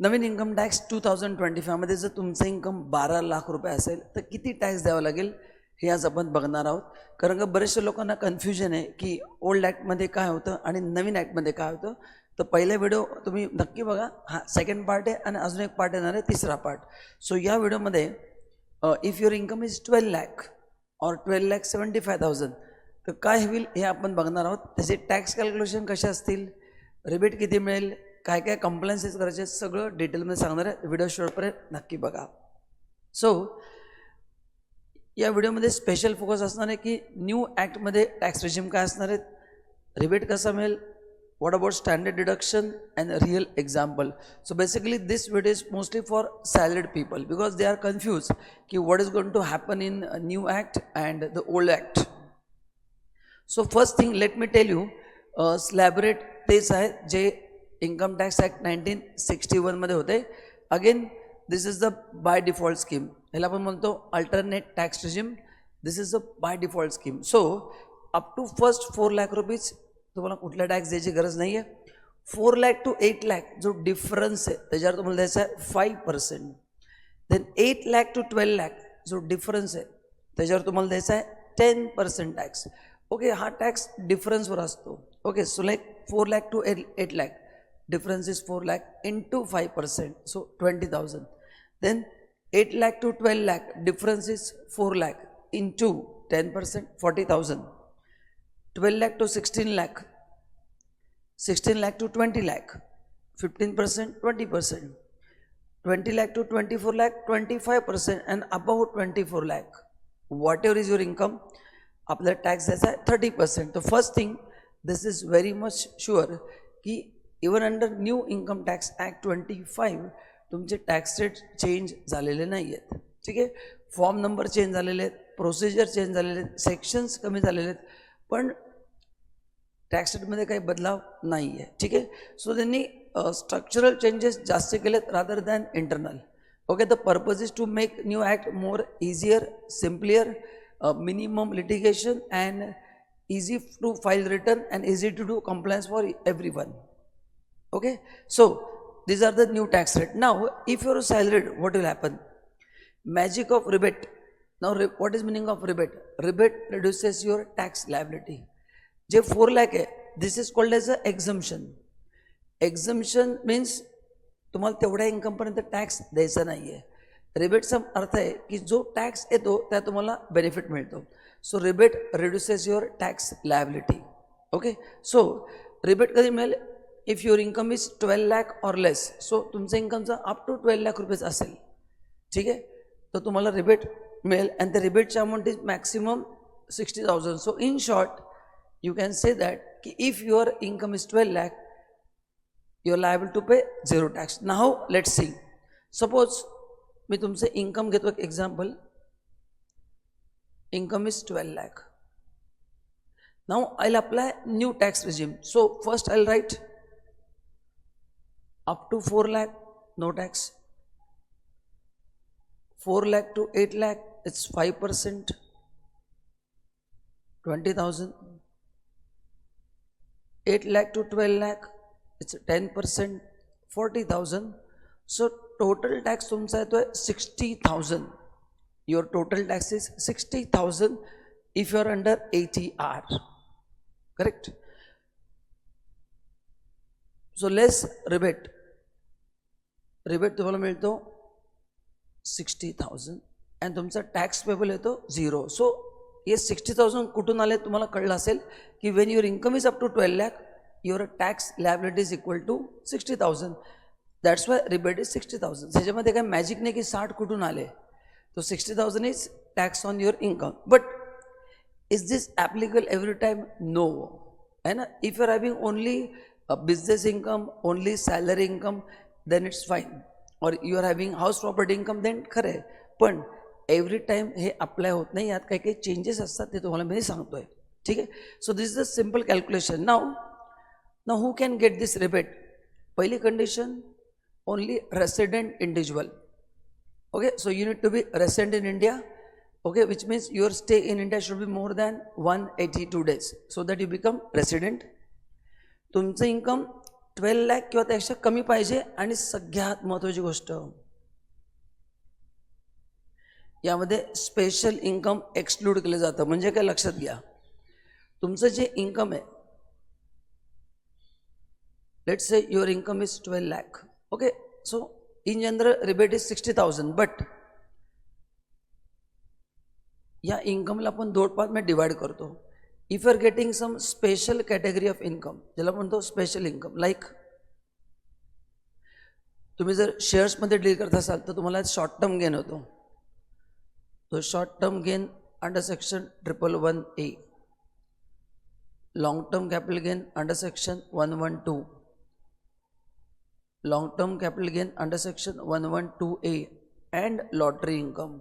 नवीन income tax 2025मध्ये जर तुमचं income 12 lakh रुपये असेल तर किती टॅक्स द्यावा लागेल हे आज आपण बघणार आहोत. कारण का बरेचशा लोकांना कन्फ्युजन आहे की ओल्ड ॲक्टमध्ये काय होतं आणि नवीन ॲक्टमध्ये काय होतं. तर पहिला व्हिडिओ तुम्ही नक्की बघा. हा सेकंड पार्ट आहे आणि अजून एक पार्ट येणार आहे, तिसरा पार्ट. सो या व्हिडिओमध्ये if your income is 12 lakh और 12,75,000 तर काय होईल हे आपण बघणार आहोत. त्याचे टॅक्स कॅल्क्युलेशन कसे असतील, रिबेट किती मिळेल, काय काय कंप्लायन्सेस करायचे, सगळं डिटेलमध्ये सांगणार आहे. व्हिडिओ शेवटपर्यंत नक्की बघा. सो या व्हिडिओमध्ये स्पेशल फोकस असणार आहे की न्यू ॲक्टमध्ये टॅक्स रेजिम काय असणार आहेत, रिबेट कसा मिळेल, what about standard deduction and real example. So basically this video is mostly for salaried people because they are confused ki what is going to happen in a new act and the old act. So first thing let me tell you, slab rate तेच आहे जे income tax act 1961 मध्ये होते. Again this is the by default scheme, ह्याला आपण म्हणतो alternate tax regime. This is the by default scheme. So up to first 4 lakh rupees तुम्हाला कुठला टॅक्स द्यायची गरज नाही आहे. 4 लाख टू 8 लाख जो डिफरन्स आहे त्याच्यावर तुम्हाला द्यायचा आहे 5%. देन 8 लाख टू 12 लाख जो डिफरन्स आहे त्याच्यावर तुम्हाला द्यायचा आहे 10% टॅक्स. ओके, हा टॅक्स डिफरन्सवर असतो. Okay, so like 4 lakh to 8 lakh difference is 4 lakh into 5%, so 20,000. Then 8 lakh to 12 lakh difference is 4 lakh into 10%, 40,000. 12 lakh to 16 lakh, 16 lakh to 20 lakh, 15%, 20%. 20 lakh to 24 lakh, 25%, and above 24 lakh whatever is your income आपला tax द्यायचा आहे 30%. So first thing, this is very much sure की even under new income tax act 25 तुमचे tax rate change झालेले नाही आहेत. ठीक आहे, फॉर्म नंबर चेंज झालेले आहेत, प्रोसिजर चेंज झालेले आहेत, सेक्शन्स कमी झालेले आहेत, पण टॅक्स रेटमध्ये काही बदलाव नाही आहे. ठीक आहे, सो त्यांनी स्ट्रक्चरल चेंजेस जास्त केलेत rather than internal. Okay, the purpose is to make new act more easier, simplier, minimum litigation and easy to file return and easy to do compliance for everyone. Okay, so these are the new tax rate. Now if you are salaried, what will happen? Magic of rebate. Now what is meaning of rebate? Rebate reduces your tax liability. जे 4 lakh आहे, this is called as a exemption. Exemption means तुम्हाला तेवढ्या income पर्यंत tax द्यायचा नाही आहे. रिबेटचा अर्थ आहे की जो टॅक्स येतो त्या तुम्हाला बेनिफिट मिळतो. So rebate reduces your tax liability. Okay, so rebate कधी मिळेल? If your income is 12 lakh or less. So तुमचं इन्कमचं अप टू 12 लाख रुपीज असेल, ठीक आहे, तर तुम्हाला रिबेट मिळेल. अँड द रिबेटची amount is maximum 60,000. So in short you can say that की if your income is 12 lakh you are liable to pay 0 tax. Now let's see, suppose मी तुमचं इन्कम घेतो एक example. Income is 12 lakh. Now I'll apply new tax regime. So first I'll write up to 4 lakh no tax. 4 lakh to 8 lakh it's 5%, 20,000. 8 lakh to 12 lakh it's 10%, 40,000. So total tax तुमचा येतोय 60,000. Your total tax is 60,000 if you are under ATR. Correct? So less rebate. Rebate तुम्हाला मिळतो 60,000 and तुमचा tax payable येतो 0. So हे 60,000 कुठून आले तुम्हाला कळलं असेल की when your income is up to 12 lakh your tax liability is equal to 60,000. That's why rebate is 60,000. त्याच्यामध्ये काय मॅजिक नाही की 60 कुठून आले. So 60,000 is tax on your income. But is this applicable every time? No. And if you are having only a business income, only salary income, then it's fine. Or you are having house property income, then खरे. पण every time हे apply होत नाही. यात काही काही changes असतात ते तुम्हाला मी सांगतोय. ठीक आहे, so this is a simple calculation. Now who can get this rebate? पहिली condition, only resident individual. Okay, so you need to be resident in India. Okay, which means your stay in India should be more than 182 days so that you become resident. तुमचं income 12 lakh किंवा त्यापेक्षा कमी पाहिजे. आणि सगळ्यात महत्त्वाची गोष्ट, यामध्ये स्पेशल इन्कम एक्सक्लूड केलं जातं. म्हणजे काय लक्षात घ्या, तुमचं जे इन्कम आहे, let's say your income is 12 lakh. Okay, so in general rebate is 60,000. But या इन्कमला आपण 2 पार्टमध्ये डिवाइड करतो. If you are getting some special category of income, ज्याला म्हणतो स्पेशल इन्कम, लाईक तुम्ही जर शेअर्समध्ये डील करत असाल तर तुम्हाला शॉर्ट टर्म गेन होतो. तो short term gain under section 111A, long term capital gain under section 112, long term capital gain under section 112A, and lottery income.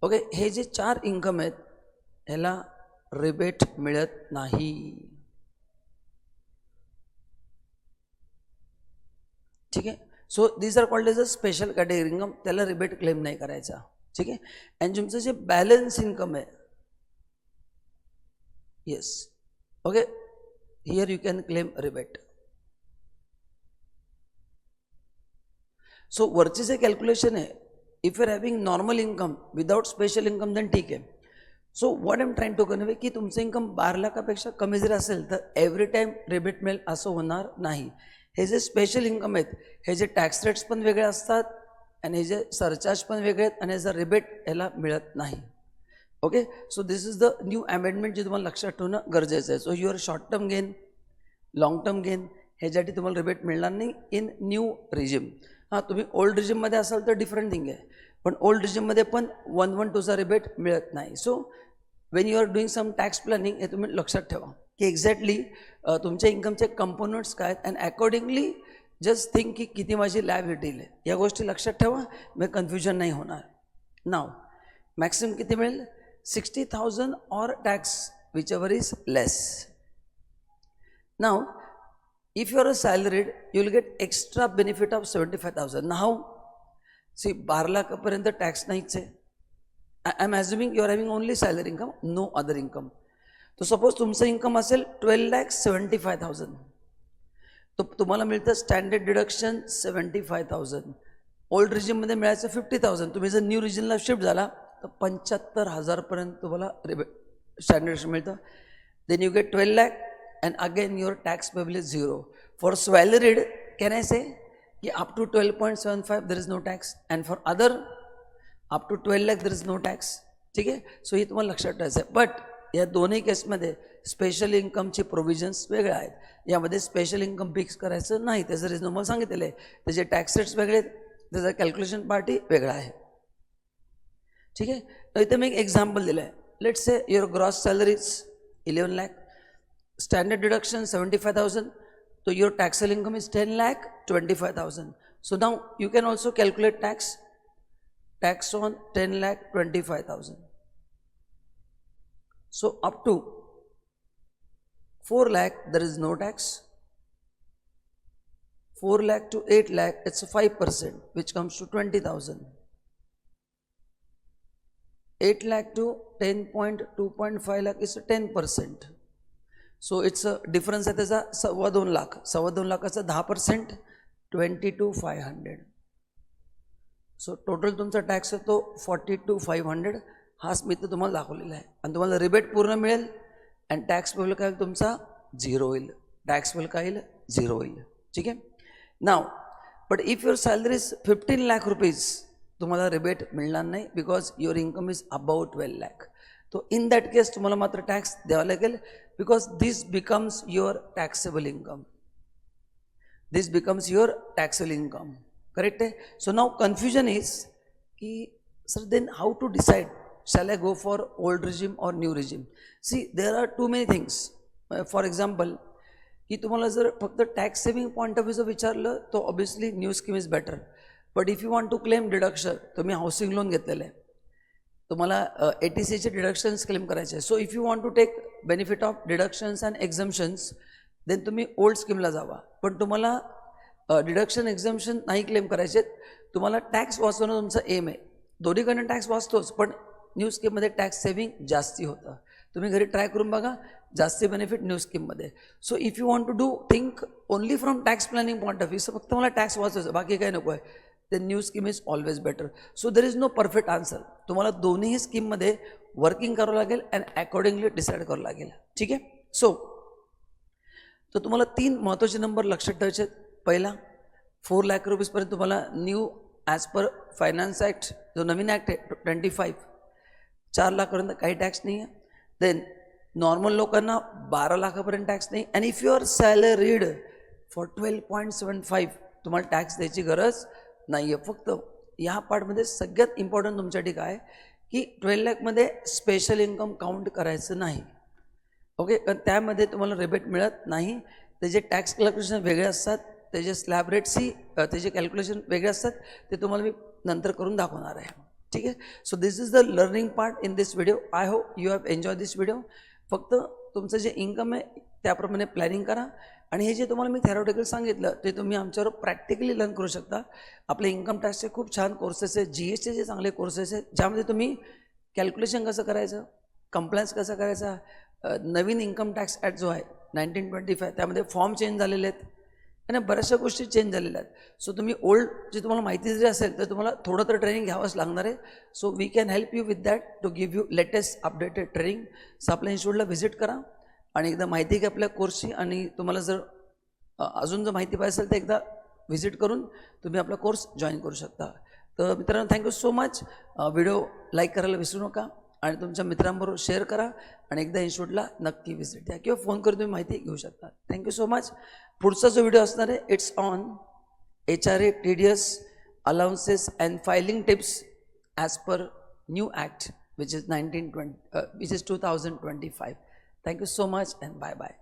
Okay, हे जे 4 इन्कम आहेत ह्याला रिबेट मिळत नाही. ठीक आहे, so these are called as a special category income. त्याला rebate claim नाही करायचा. ठीक आहे, आणि तुमचं जे बॅलन्स इन्कम आहे, yes, okay, here you can claim rebate. So वरचे जे कॅल्क्युलेशन आहे, if you are having normal income without special income then ठीक आहे. So what I am trying to convey की तुमचं इन्कम 12 लाखापेक्षा कमी जरी असेल तर एव्हरी टाईम रिबेट मिळेल असं होणार नाही. हे जे स्पेशल इन्कम आहेत हे जे टॅक्स रेट्स पण वेगळे असतात आणि हे जे सरचार्ज पण वेगळे आहेत आणि याचा रिबेट ह्याला मिळत नाही. Okay, so this is the new amendment जे तुम्हाला लक्षात ठेवणं गरजेचं आहे. So your short term gain, long term gain ह्याच्यासाठी तुम्हाला रिबेट मिळणार नाही इन न्यू रिजिम. हां, तुम्ही ओल्ड रिजिममध्ये असाल तर डिफरंट थिंग आहे, पण ओल्ड रिजिममध्ये पण 112चा रिबेट मिळत नाही. So when you are doing some tax planning हे तुम्ही लक्षात ठेवा की एक्झॅक्टली तुमच्या इन्कमचे कंपोनंट्स काय आहेत, अँड अकॉर्डिंगली जस्ट थिंक की किती माझी लायबिलिटी आहे. या गोष्टी लक्षात ठेवा, मग कन्फ्युजन नाही होणार. नाव मॅक्सिमम किती मिळेल? 60,000 or tax which ever is less. Now if you are a salaried, you will get extra benefit of 75,000. Now, see, 12 लाखापर्यंत टॅक्स नाहीच आहे. I am assuming you are having only salary income, no other income. तर suppose तुमचं income असेल 12,75,000, तर तुम्हाला मिळतं standard deduction 75,000. Old रिजिममध्ये मिळायचं 50,000. तुम्ही जर न्यू रिजिनला शिफ्ट झाला तर 75,000पर्यंत तुम्हाला स्टँडर्ड डिडक्शन मिळतं. Then you get 12 lakh. And again your tax payable is 0. For salaried, can I say कि up to 12.75 there is no tax, and for other up to 12 lakh there is no tax. ठीक आहे, so हे तुम्हाला लक्षात ठेवायचं आहे. But या दोन्ही केसमध्ये स्पेशल इन्कमचे प्रोव्हिजन्स वेगळे आहेत. यामध्ये स्पेशल इन्कम फिक्स करायचं नाही, त्याचं रिझन मला सांगितलेलं आहे. त्याचे टॅक्स रेट्स वेगळे आहेत, त्याचा कॅल्क्युलेशन पार्टी वेगळा आहे. ठीक आहे, तर इथे मी एक एक्झाम्पल दिलं आहे. Let's say your gross salary is 11 lakh, standard deduction 75,000, so your taxable income is 10,25,000. So now you can also calculate tax on 10,25,000. So up to 4 lakh there is no tax. 4 lakh to 8 lakh it's 5%, which comes to 20,000. 8 lakh to 10.2.5 lakh is 10%. So it's difference आहे त्याचा 2.25 लाख. 2.25 लाखाचा 10% 22,500. So total तुमचा tax आहे तो 42,500. हाच मी तर तुम्हाला दाखवलेला आहे. आणि तुम्हाला रिबेट पूर्ण मिळेल अँड टॅक्स पेबल काय होईल तुमचा 0 होईल. टॅक्स पेबल काय येईल 0 होईल. ठीक आहे, now but if your salary is 15 lakh rupees तुम्हाला रिबेट मिळणार नाही because your income is about 12 lakh. तो इन दॅट केस तुम्हाला मात्र टॅक्स द्यावा लागेल because this becomes your taxable income. This becomes your taxable income. Correct? So now confusion is ki sir then how to decide, shall I go for old regime or new regime? See, there are too many things. For example, की तुम्हाला जर फक्त tax saving point of व्ह्यूचं विचारलं तर obviously new scheme is better. But if you want to claim deduction, तुम्ही housing loan घेतलेलं आहे, तुम्हाला ATCचे डिडक्शन्स क्लेम करायचे आहे. So if you want to take benefit of deductions and exemptions then तुम्ही ओल्ड स्कीमला जावा. पण तुम्हाला डिडक्शन एक्झम्पशन नाही क्लेम करायचे, तुम्हाला टॅक्स वाचवणं तुमचं एम आहे. दोन्हीकडनं टॅक्स वाचतोच, पण न्यू स्कीममध्ये टॅक्स सेव्हिंग जास्ती होतं. तुम्ही घरी ट्राय करून बघा, जास्ती बेनिफिट न्यू स्कीममध्ये. So if you want to do think only from tax planning point of view, फक्त मला टॅक्स वाचायचं बाकी काही नको आहे, ते new scheme is always better. So there is no perfect answer. तुम्हाला दोन्ही स्कीममध्ये वर्किंग करावं लागेल अँड अकॉर्डिंगली डिसाईड करावं लागेल. ठीक आहे. सो तर तुम्हाला 3 महत्त्वाचे नंबर लक्षात ठेवायचे आहेत. पहिला, 4 लाख रुपीजपर्यंत तुम्हाला new as per finance act, जो नवीन ॲक्ट आहे 25, 4 लाखापर्यंत काही टॅक्स नाही आहे. देन नॉर्मल लोकांना 12 लाखापर्यंत टॅक्स नाही. And if you are salaried for 12.75 तुम्हाला टॅक्स द्यायची गरज नाही आहे. फक्त ह्या पार्टमध्ये सगळ्यात इम्पॉर्टंट तुमच्यासाठी काय आहे की 12 लाखमध्ये स्पेशल इन्कम काउंट करायचं नाही. ओके, कारण त्यामध्ये तुम्हाला रिबेट मिळत नाही. त्याचे टॅक्स कॅल्क्युलेशन वेगळे असतात, त्याचे स्लॅब रेट्सही त्याचे कॅल्क्युलेशन वेगळे असतात. ते तुम्हाला मी नंतर करून दाखवणार आहे. ठीक आहे. So this is the learning part in this video. I hope you have enjoy this video. फक्त तुमचं जे इन्कम आहे त्याप्रमाणे प्लॅनिंग करा आणि हे जे तुम्हाला मी थेरॉटिकल सांगितलं ते तुम्ही आमच्यावर प्रॅक्टिकली लर्न करू शकता. आपले इन्कम टॅक्सचे खूप छान कोर्सेस आहेत, GSTचे चांगले कोर्सेस आहेत, ज्यामध्ये तुम्ही कॅल्क्युलेशन कसं करायचं, कंप्लायन्स कसं करायचा, नवीन इन्कम टॅक्स ॲक्ट जो आहे 1925 त्यामध्ये फॉर्म चेंज झालेले आहेत आणि बऱ्याचशा गोष्टी चेंज झालेल्या आहेत. सो तुम्ही ओल्ड जे तुम्हाला माहिती जरी असेल तर तुम्हाला थोडं तर ट्रेनिंग घ्यावंच लागणार आहे. So we can help you with that to give you latest updated training. सो आपल्या इन्स्टिट्यूटला व्हिजिट करा आणि एकदा माहिती घ्या आपल्या कोर्सची. आणि तुम्हाला जर अजून जर माहिती पाहिजे असेल तर एकदा व्हिजिट करून तुम्ही आपला कोर्स जॉईन करू शकता. तर मित्रांनो, thank you so much. Video like करायला विसरू नका आणि तुमच्या मित्रांबरोबर शेअर करा आणि एकदा इन्स्टिट्यूटला नक्की व्हिजिट द्या किंवा फोन करून तुम्ही माहिती घेऊ शकता. Thank you so much. पुढचा जो व्हिडिओ असणार आहे it's on HRA TDS allowances and filing tips as per new act which is 2025. Thank you so much and bye bye.